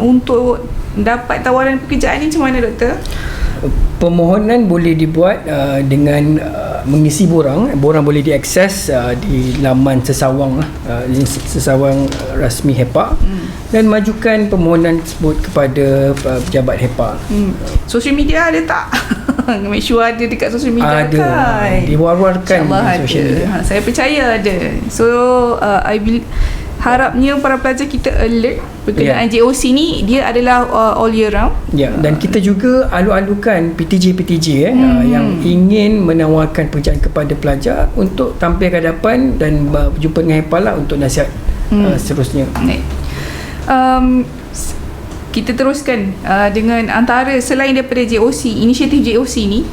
untuk dapat tawaran pekerjaan ni, macam mana doktor? Permohonan boleh dibuat dengan mengisi borang boleh diakses di laman sesawang sesawang rasmi HEPA dan majukan permohonan tersebut kepada pejabat HEPA. Social media ada tak? Make sure ada dekat social media ada, kan? diwar-warkan InsyaAllah di social ada. media. Saya percaya ada. So harapnya para pelajar kita alert berkenaan JOC ni, dia adalah all year round. Ya, dan kita juga alu-alukan PTJ yang ingin menawarkan pekerjaan kepada pelajar untuk tampil ke hadapan dan berjumpa dengan HEPA lah untuk nasihat seterusnya. Kita teruskan dengan antara selain daripada JOC, inisiatif JOC ni,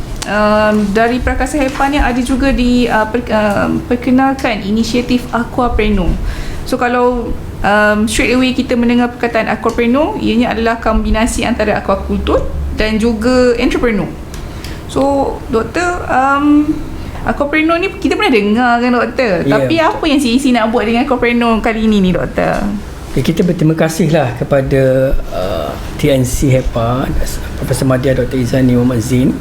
dari Prakasa HEPA ni ada juga perkenalkan inisiatif Aquapreneur. So kalau straight away kita mendengar perkataan aquapreneur, ianya adalah kombinasi antara aquakultur dan juga entrepreneur. So doktor, aquapreneur ni kita pernah dengar kan doktor? Tapi apa yang CEC nak buat dengan aquapreneur kali ini ni doktor? Kita berterima kasihlah kepada TNC HEPA, Profesor Madya Dr. Izani Muhammad Zain,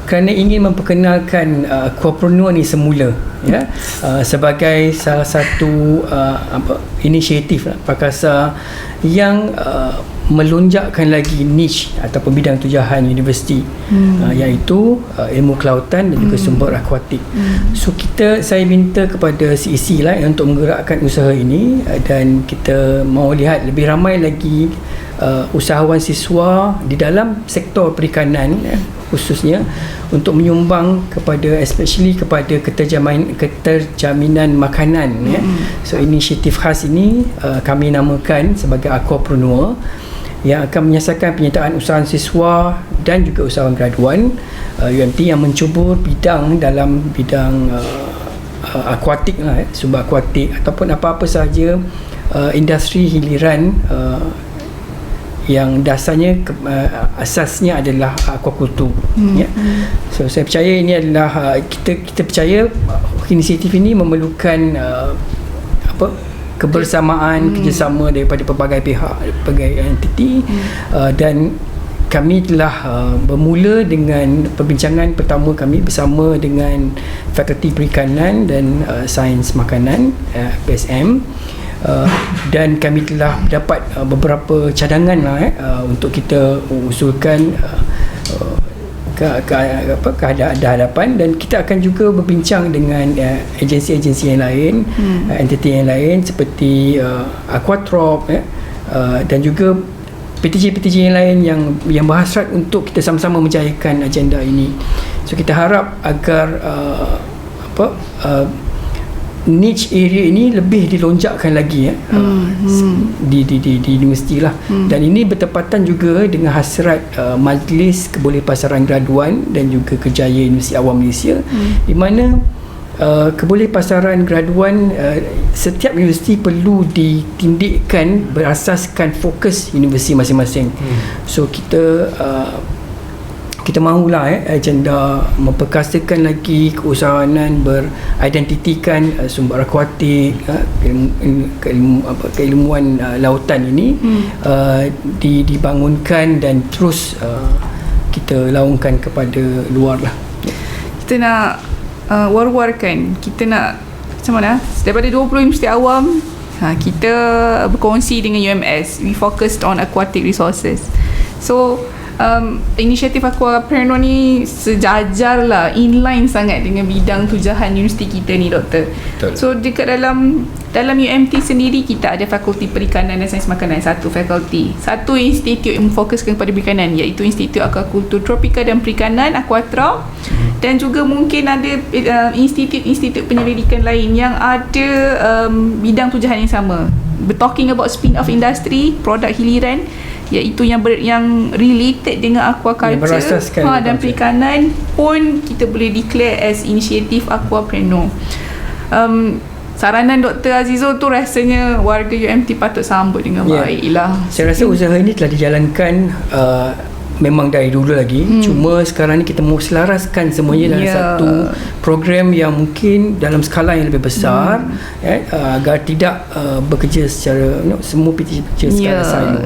kerana ingin memperkenalkan aquapreneur ni semula, sebagai salah satu inisiatif Prakasa yang melonjakkan lagi niche ataupun bidang tujahan universiti, iaitu ilmu kelautan dan juga sumber akuatik. So saya minta kepada CEC lah untuk menggerakkan usaha ini, dan kita mahu lihat lebih ramai lagi usahawan siswa di dalam sektor perikanan khususnya untuk menyumbang kepada, especially kepada keterjaminan makanan. So inisiatif khas ini kami namakan sebagai Aquapreneur, yang akan menyasarkan penyertaan usahawan siswa dan juga usahawan graduan UMT yang mencubur dalam bidang akuatik lah, sumber akuatik ataupun apa-apa sahaja industri hiliran yang dasarnya asasnya adalah aquakultur. So saya percaya ini adalah kita percaya inisiatif ini memerlukan kebersamaan, kerjasama daripada pelbagai pihak, pelbagai entiti, dan kami telah bermula dengan perbincangan pertama kami bersama dengan Fakulti Perikanan dan Sains Makanan PSM, dan kami telah dapat beberapa cadangan lah, untuk kita usulkan ke hadapan, dan kita akan juga berbincang dengan agensi-agensi yang lain, entiti yang lain seperti Aquatrop, dan juga PTJ-PTJ yang lain yang berhasrat untuk kita sama-sama menjayakan agenda ini. So kita harap agar niche area ini lebih dilonjakkan lagi di universiti lah. Dan ini bertepatan juga dengan hasrat Majlis Kebolehpasaran Graduan dan juga Kerjaya Universiti Awam Malaysia, di mana kebolehpasaran graduan setiap universiti perlu ditindikkan berasaskan fokus universiti masing-masing. So kita mahulah agenda memperkasakan lagi keusahawanan beridentitikan sumber akuatik, keilmuan lautan ini dibangunkan dan terus kita laungkan kepada luar lah. Kita nak war-warkan, kita nak macam mana, daripada 20 universiti awam, kita berkongsi dengan UMS, we focused on aquatic resources. So inisiatif Aquapreneur ni sejajar lah, inline sangat dengan bidang tujahan universiti kita ni doktor. Betul. So dekat dalam UMT sendiri kita ada Fakulti Perikanan dan Sains Makanan, satu fakulti, satu institut yang memfokuskan kepada perikanan, iaitu Institut Aquakultur Tropika dan Perikanan Aquatrop, dan juga mungkin ada institut-institut penyelidikan lain yang ada bidang tujahan yang sama. We're talking about spin-off industry, produk hiliran, iaitu yang related dengan aquaculture dan perikanan pun kita boleh declare as inisiatif Aquapreneur. Saranan Dr. Azizul tu rasanya warga UMT patut sambut dengan baik lah. Saya rasa usaha ini telah dijalankan memang dari dulu lagi. Cuma sekarang ni kita mau selaraskan semuanya dalam satu program yang mungkin dalam skala yang lebih besar, agar tidak bekerja secara semua bekerja secara silo.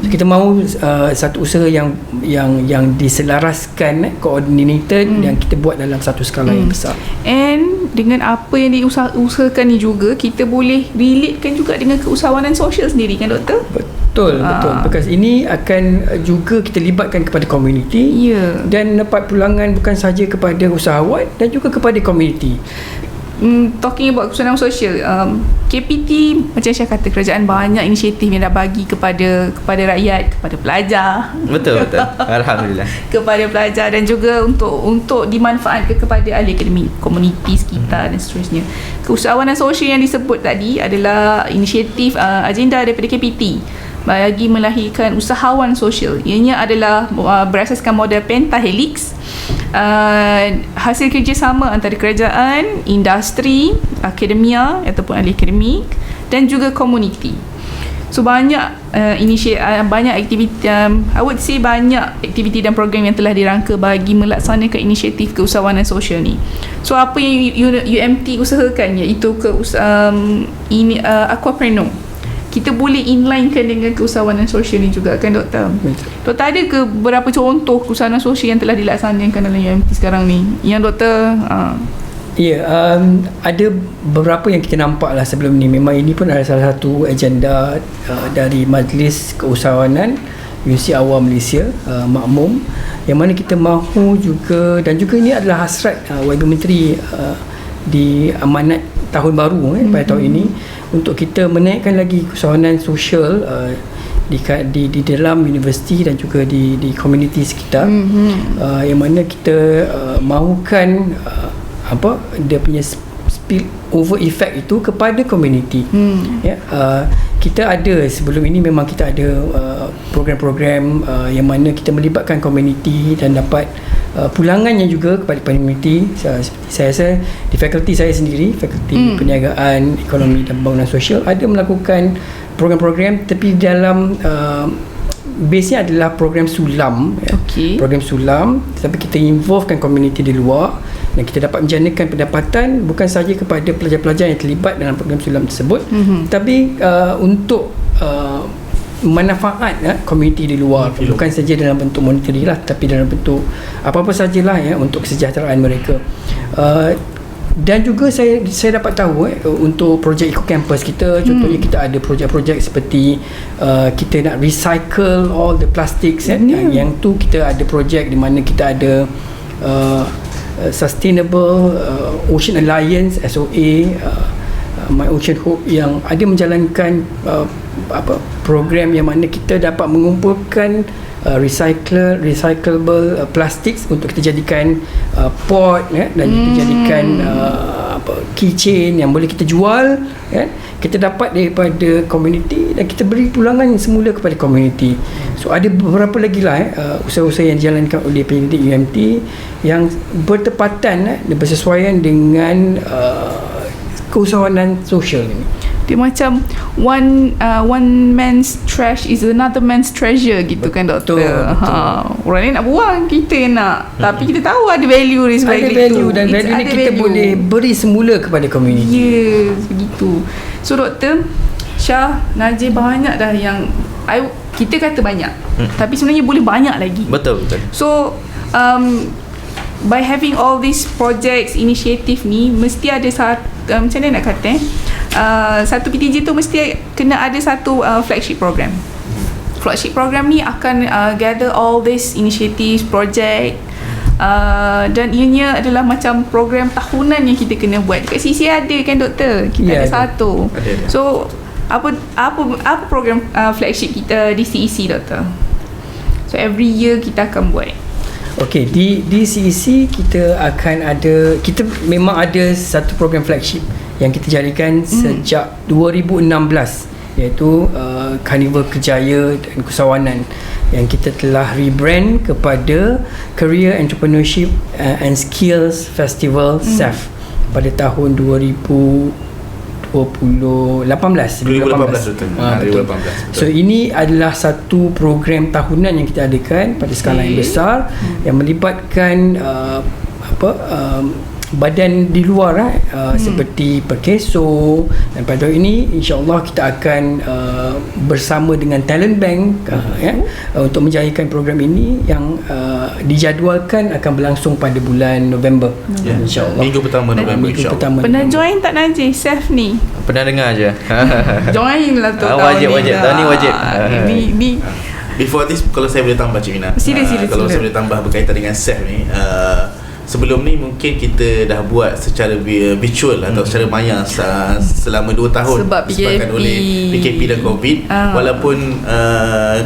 So, kita mahu satu usaha yang diselaraskan, coordinated, yang kita buat dalam satu skala yang besar. And dengan apa yang diusahakan ni juga, kita boleh relatekan juga dengan keusahawanan sosial sendiri kan doktor? Betul. Because ini akan juga kita libatkan kepada komuniti, dan dapat pulangan bukan sahaja kepada usahawan dan juga kepada komuniti. Talking about keusahawanan sosial, KPT macam saya kata, kerajaan banyak inisiatif yang dah bagi kepada rakyat, kepada pelajar. Betul. Alhamdulillah. Kepada pelajar, dan juga untuk dimanfaatkan kepada ahli akademik, komuniti sekitar dan seterusnya. Keusahawanan sosial yang disebut tadi adalah inisiatif agenda daripada KPT bagi melahirkan usahawan sosial. Ianya adalah berasaskan model pentahelix, hasil kerjasama antara kerajaan, industri, akademia ataupun ahli akademik dan juga komuniti. So banyak banyak aktiviti, I would say banyak aktiviti dan program yang telah dirangka bagi melaksanakan inisiatif keusahawanan sosial ni. So apa yang UMT usahakan, iaitu aquapreneur. Kita boleh inlinekan dengan keusahawanan sosial ni juga kan doktor? Doktor ada ke beberapa contoh keusahawanan sosial yang telah dilaksanakan dalam UMT sekarang ni yang doktor ada beberapa yang kita nampak lah sebelum ni. Memang ini pun adalah salah satu agenda dari Majlis Keusahawanan Universiti Awam Malaysia, makmum, yang mana kita mahu juga, dan juga ini adalah hasrat Wakil Menteri di amanat tahun baru pada tahun ini, untuk kita menaikkan lagi keusahawanan sosial di dalam universiti dan juga di komuniti sekitar, yang mana kita mahukan dia punya spill over effect itu kepada komuniti. Kita ada sebelum ini, memang kita ada program-program yang mana kita melibatkan komuniti dan dapat pulangannya juga kepada komuniti. Seperti saya rasa di fakulti saya sendiri, Fakulti Perniagaan, Ekonomi dan Pembangunan Sosial, ada melakukan program-program, tapi dalam base-nya adalah program sulam. Program sulam, tetapi kita involvekan komuniti di luar, dan kita dapat menjanakan pendapatan bukan sahaja kepada pelajar-pelajar yang terlibat dalam program sulam tersebut, tapi untuk manfaat komuniti di luar, bukan saja dalam bentuk monetary lah, tapi dalam bentuk apa-apa sajalah untuk kesejahteraan mereka. Dan juga saya dapat tahu untuk projek Eco Campus kita, contohnya kita ada projek-projek seperti kita nak recycle all the plastics, yang tu kita ada projek di mana kita ada Sustainable Ocean Alliance, SOA, My Ocean Hope, yang ada menjalankan program yang mana kita dapat mengumpulkan recyclable plastics untuk kita jadikan pot, dan kita jadikan keychain yang boleh kita jual, kita dapat daripada komuniti dan kita beri pulangan semula kepada komuniti. So ada beberapa lagi lah usaha-usaha yang dijalankan oleh penyelidik UMT yang bertepatan dan bersesuaian dengan keusahawanan sosial ini. Dia macam one man's trash is another man's treasure gitu. Betul, kan doktor? Orang lain nak buang, kita nak. Tapi kita tahu ada value di sebalik itu. Ada value, dan value ni kita boleh beri semula kepada komuniti. Yes, begitu. So doktor Syah, Najib, banyak dah yang kita kata banyak, tapi sebenarnya boleh banyak lagi. Betul. So by having all these projects, inisiatif ni, mesti ada macam mana nak kata satu PTG tu mesti kena ada satu flagship program. Flagship program ni akan gather all these initiatives, project, dan ianya adalah macam program tahunan yang kita kena buat. Dekat CC ada kan doktor? Kita ada satu. Ada. So apa program flagship kita di CEC doktor? So every year kita akan buat. Okey, di CEC kita akan ada, kita memang ada satu program flagship yang kita jadikan sejak 2016, iaitu Carnival Kerjaya dan Keusahawanan, yang kita telah rebrand kepada Career Entrepreneurship and Skills Festival CEF pada tahun 2020 2018. 2018 betul. Betul. 2018 betul. So ini adalah satu program tahunan yang kita adakan pada skala yang besar yang melibatkan badan di luar seperti Perkeso, dan pada hari ini insya-Allah kita akan bersama dengan Talent Bank untuk menjayakan program ini yang dijadualkan akan berlangsung pada bulan November, insya-Allah. Minggu pertama November, insya-Allah. Pernah join tak Najib Chef ni? Pernah dengar je. Join lah tu. Wajib. Tahun ni wajib. Ni Before this, kalau saya boleh tambah Cik Mina, Sila. kalau saya boleh tambah berkaitan dengan chef ni, sebelum ni mungkin kita dah buat secara virtual atau secara maya selama 2 tahun sebab disebabkan oleh PKP dan COVID. Walaupun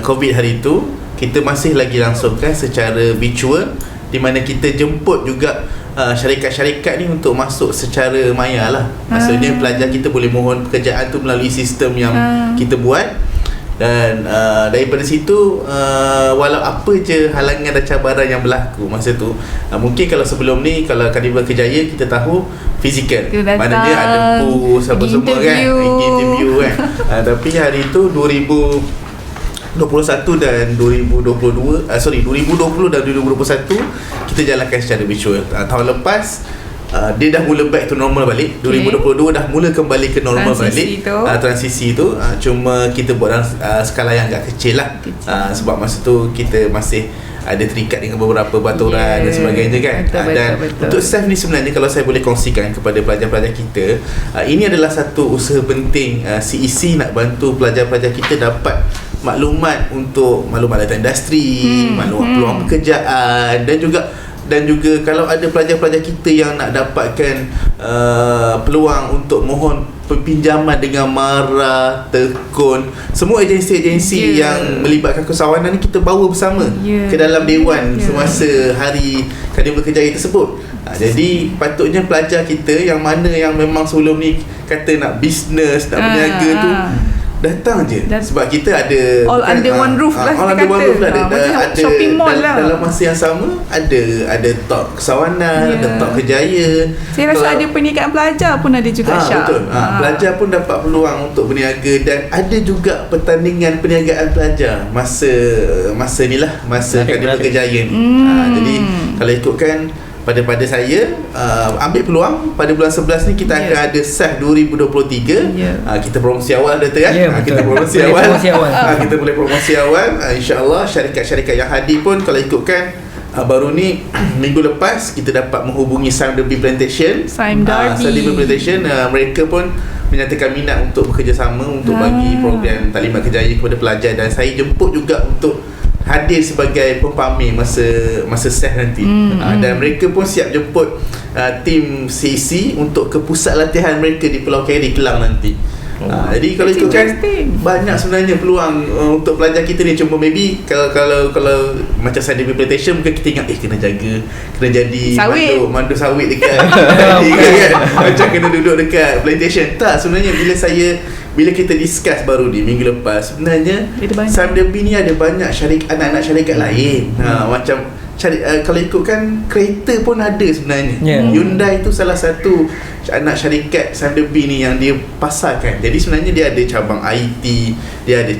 COVID hari itu kita masih lagi langsungkan secara virtual, di mana kita jemput juga syarikat-syarikat ni untuk masuk secara maya lah. Maksudnya pelajar kita boleh mohon pekerjaan tu melalui sistem yang kita buat. Dan daripada situ walau apa je halangan dan cabaran yang berlaku masa tu, mungkin kalau sebelum ni, kalau Carnival Kejaya kita tahu fizikal, mana dia ada booth apa semua kan, interview kan. Tapi hari tu 2021 dan 2020 dan 2021 kita jalankan secara virtual. Tahun lepas dia dah mula back to normal balik. 2022 dah mula kembali ke normal balik. Transisi tu cuma kita buat dalam skala yang agak kecil lah. Sebab masa tu kita masih ada terikat dengan beberapa peraturan dan sebagainya kan. Betul. Untuk staff ni sebenarnya, kalau saya boleh kongsikan kepada pelajar-pelajar kita, ini adalah satu usaha penting CEC nak bantu pelajar-pelajar kita dapat maklumat untuk maklumat tentang industri, maklumat peluang pekerjaan, dan juga kalau ada pelajar-pelajar kita yang nak dapatkan peluang untuk mohon pinjaman dengan Mara, Tekun, semua agensi-agensi yang melibatkan kesawanan ni kita bawa bersama ke dalam dewan semasa hari Carnival Kejaya tersebut. Jadi patutnya pelajar kita yang mana yang memang sebelum ni kata nak bisnes, nak berniaga tu, datang je. Sebab kita ada all under one roof lah, all under one roof lah. Ada shopping mall lah. Dalam masa yang sama ada talk kesawanan, ada talk kejaya. Saya rasa ada perniagaan pelajar pun ada juga, Syah. Betul. Pelajar pun dapat peluang untuk berniaga, dan ada juga pertandingan perniagaan pelajar masa ni lah, masa Carnival Kejaya ni. Jadi kalau ikutkan pada saya ambil peluang pada bulan 11 ni kita akan ada SAF 2023. Kita promosi awal data kan. Kita promosi awal. Kita boleh promosi awal. InsyaAllah syarikat-syarikat yang hadir pun kalau ikutkan baru ni minggu lepas kita dapat menghubungi Sime Derby Plantation. Sime Derby Plantation, mereka pun menyatakan minat untuk bekerjasama untuk bagi program Talimat Kejaya kepada pelajar, dan saya jemput juga untuk hadir sebagai pempamer masa SEH nanti. Dan mereka pun siap jemput tim CC untuk ke pusat latihan mereka di Pulau Keri, Kelang nanti. Jadi kalau itu kan banyak sebenarnya peluang untuk pelajar kita ni. Cuma maybe kalau macam saya di plantation, mungkin kita ingat kena jadi mandu sawit dekat kan? Macam kena duduk dekat plantation. Tak, sebenarnya bila kita discuss baru di minggu lepas, sebenarnya Sime Derby ni ada banyak anak-anak syarikat lain. Macam kalau ikutkan kereta pun ada sebenarnya. Hyundai tu salah satu anak syarikat Sime Derby ni yang dia pasarkan. Jadi sebenarnya dia ada cabang IT, dia ada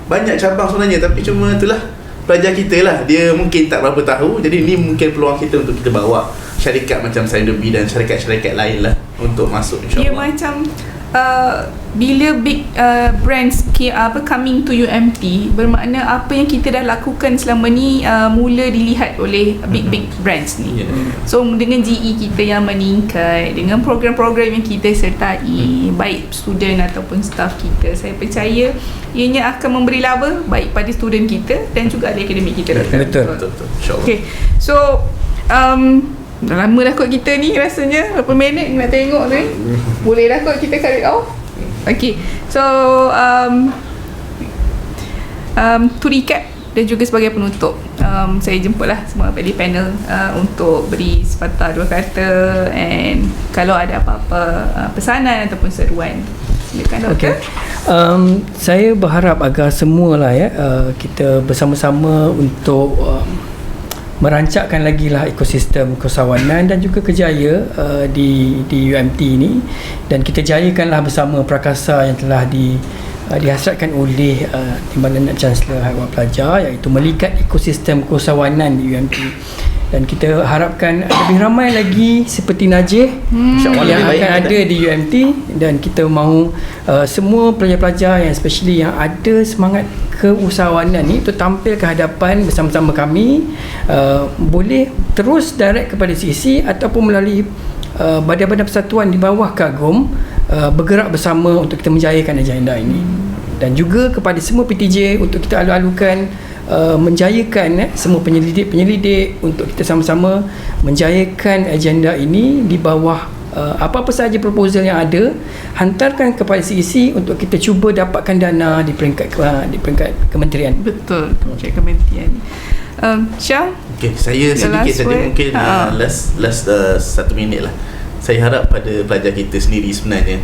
banyak cabang sebenarnya, tapi cuma itulah pelajar kita lah, dia mungkin tak berapa tahu. Jadi ni mungkin peluang kita untuk kita bawa syarikat macam Sime Derby dan syarikat-syarikat lain lah untuk masuk, insyaAllah. Dia macam bila big brands coming to UMT, bermakna apa yang kita dah lakukan selama ni mula dilihat oleh big brands ni. So dengan GE kita yang meningkat, dengan program-program yang kita sertai, baik student ataupun staff kita, saya percaya ianya akan memberi laba baik pada student kita dan juga ahli akademik kita. Betul. InsyaAllah. Okay, so dah lama dah kot kita ni, rasanya berapa minit nak tengok ni. Boleh dah kot kita carry off. Okay, so to recap dan juga sebagai penutup, saya jemputlah semua di panel untuk beri sepatah dua kata, and kalau ada apa-apa pesanan ataupun seruan, silakan Doktor. Saya berharap agar semualah kita bersama-sama untuk merancangkan lagi lah ekosistem keusahawanan dan juga kerjaya di UMT ini, dan kita jayakanlah bersama prakasa yang telah dihasratkan oleh Timbalan Chancellor Haiwan Pelajar, iaitu melikat ekosistem keusahawanan di UMT. Dan kita harapkan lebih ramai lagi seperti Najih yang akan ada di UMT, dan kita mahu semua pelajar-pelajar yang especially yang ada semangat keusahawanan ni untuk tampil ke hadapan bersama-sama kami, boleh terus direct kepada CEC ataupun melalui badan-badan persatuan di bawah Kagum, bergerak bersama untuk kita menjayakan agenda ini. Dan juga kepada semua PTJ untuk kita alu-alukan menjayakan semua penyelidik untuk kita sama-sama menjayakan agenda ini di bawah apa-apa sahaja proposal yang ada, hantarkan kepada CEC untuk kita cuba dapatkan dana di peringkat kementerian. Betul, kementerian. Syah? Okay, saya sedikit saja mungkin last 1 minit lah. Saya harap pada pelajar kita sendiri sebenarnya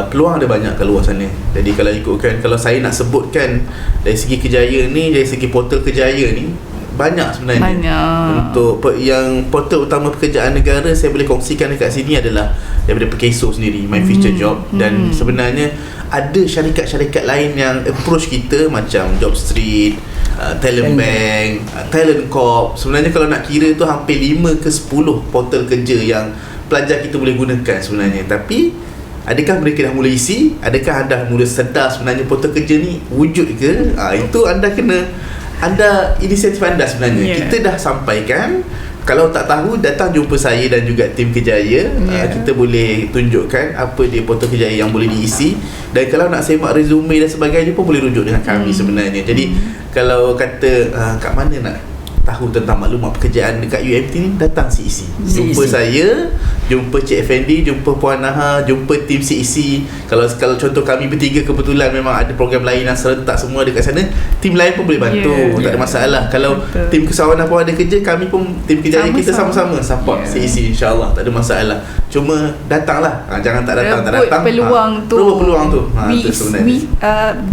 peluang ada banyak kat luar sana. Jadi kalau ikutkan, kalau saya nak sebutkan dari segi kejayaan ni, dari segi portal kejayaan ni, banyak sebenarnya. Untuk yang portal utama pekerjaan negara, saya boleh kongsikan dekat sini adalah daripada Perkeso sendiri, My Future Job. Dan sebenarnya ada syarikat-syarikat lain yang approach kita macam Jobstreet, Talent Bank, Talent Corp. Sebenarnya kalau nak kira tu hampir 5 ke 10 portal kerja yang pelajar kita boleh gunakan sebenarnya. Tapi adakah mereka dah mula isi? Adakah anda mula sedar sebenarnya portal kerja ni wujud ke? Itu anda kena, inisiatif anda sebenarnya. Kita dah sampaikan. Kalau tak tahu, datang jumpa saya dan juga tim Kejaya. Kita boleh tunjukkan apa dia portal Kejaya yang boleh diisi. Dan kalau nak semak resume dan sebagainya pun boleh rujuk dengan kami sebenarnya. Jadi kalau kata kat mana nak tahu tentang maklumat pekerjaan dekat UMT ni, datang CEC. Jumpa saya, jumpa Cik Effendi, jumpa Puan Naha, jumpa tim CEC. Kalau contoh kami bertiga kebetulan memang ada program lain yang serentak semua dekat sana, tim lain pun boleh bantu. Tak ada masalah. Kalau tim keusahawanan pun ada kerja, kami pun tim Kejaya kita sama-sama support CEC, insya-Allah tak ada masalah. Cuma datanglah. Jangan tak datang. Peluang tu. Peluang tu. Tu sebenarnya.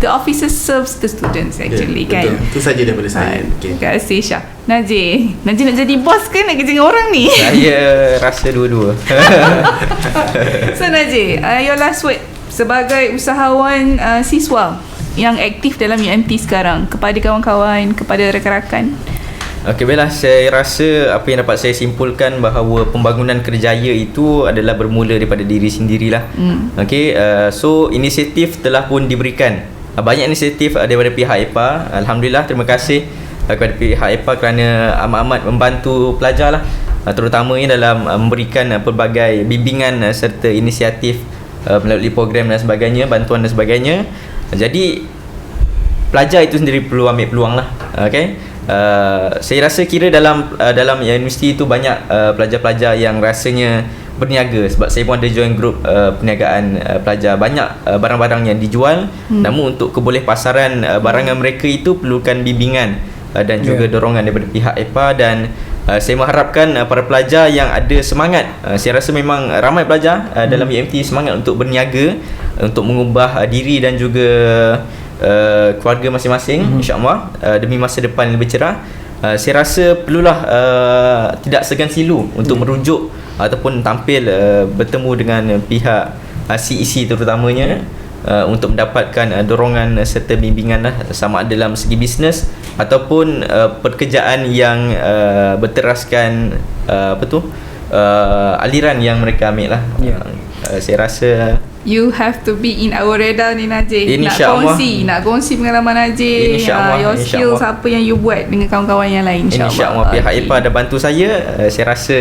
The officer serves the students actually, kan. Betul. Itu saja daripada saya. Terima kasih Syah. Najih nak jadi bos ke nak kerja dengan orang ni? Saya rasa dua-dua. So Najih, your last word sebagai usahawan siswa yang aktif dalam UMT sekarang, kepada kawan-kawan, kepada rakan-rakan. Okey, baiklah, saya rasa apa yang dapat saya simpulkan bahawa pembangunan kerjaya itu adalah bermula daripada diri sendirilah. Okey, so inisiatif telah pun diberikan. Banyak inisiatif daripada pihak EPA. Alhamdulillah, terima kasih kepada pihak EPA kerana amat-amat membantu pelajar lah, terutamanya dalam memberikan pelbagai bimbingan serta inisiatif melalui program dan sebagainya, bantuan dan sebagainya. Jadi pelajar itu sendiri perlu ambil peluang lah. Okay? Saya rasa kira dalam universiti itu banyak pelajar-pelajar yang rasanya berniaga, sebab saya pun ada join grup perniagaan pelajar. Banyak barang-barang yang dijual, namun untuk kebolehpasaran barangan mereka itu perlukan bimbingan dan juga dorongan daripada pihak EPA. Dan saya mengharapkan para pelajar yang ada semangat, saya rasa memang ramai pelajar dalam UMT semangat untuk berniaga, untuk mengubah diri dan juga keluarga masing-masing, insya-Allah, demi masa depan yang lebih cerah. Saya rasa perlulah tidak segan silu untuk merujuk ataupun tampil bertemu dengan pihak CEC terutamanya, untuk mendapatkan dorongan serta bimbingan lah, sama ada dalam segi bisnes ataupun pekerjaan yang berteraskan aliran yang mereka ambil lah. Saya rasa you have to be in our radar ni Najih. Nak kongsi pengalaman Najih, your skills, apa yang you buat dengan kawan-kawan yang lain, insya-Allah. Pihak EPA ada bantu saya. Saya rasa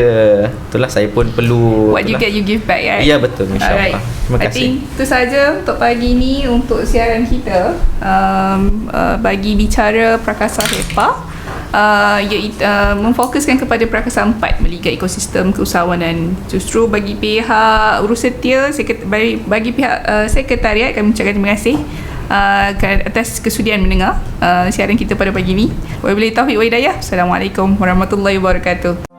itulah, saya pun perlu what you get you give back, right? Ya, betul, insya-Allah. Terima kasih. I think itu saja untuk pagi ni untuk siaran kita bagi bicara Prakasa EPA. Memfokuskan kepada Prakasa 4, melihat ekosistem keusahawanan. Justru bagi pihak urusetia, bagi pihak sekretariat, kami ucapkan terima kasih atas kesudian mendengar siaran kita pada pagi ini. Wabillahi taufiq wa hidayah. Assalamualaikum warahmatullahi wabarakatuh.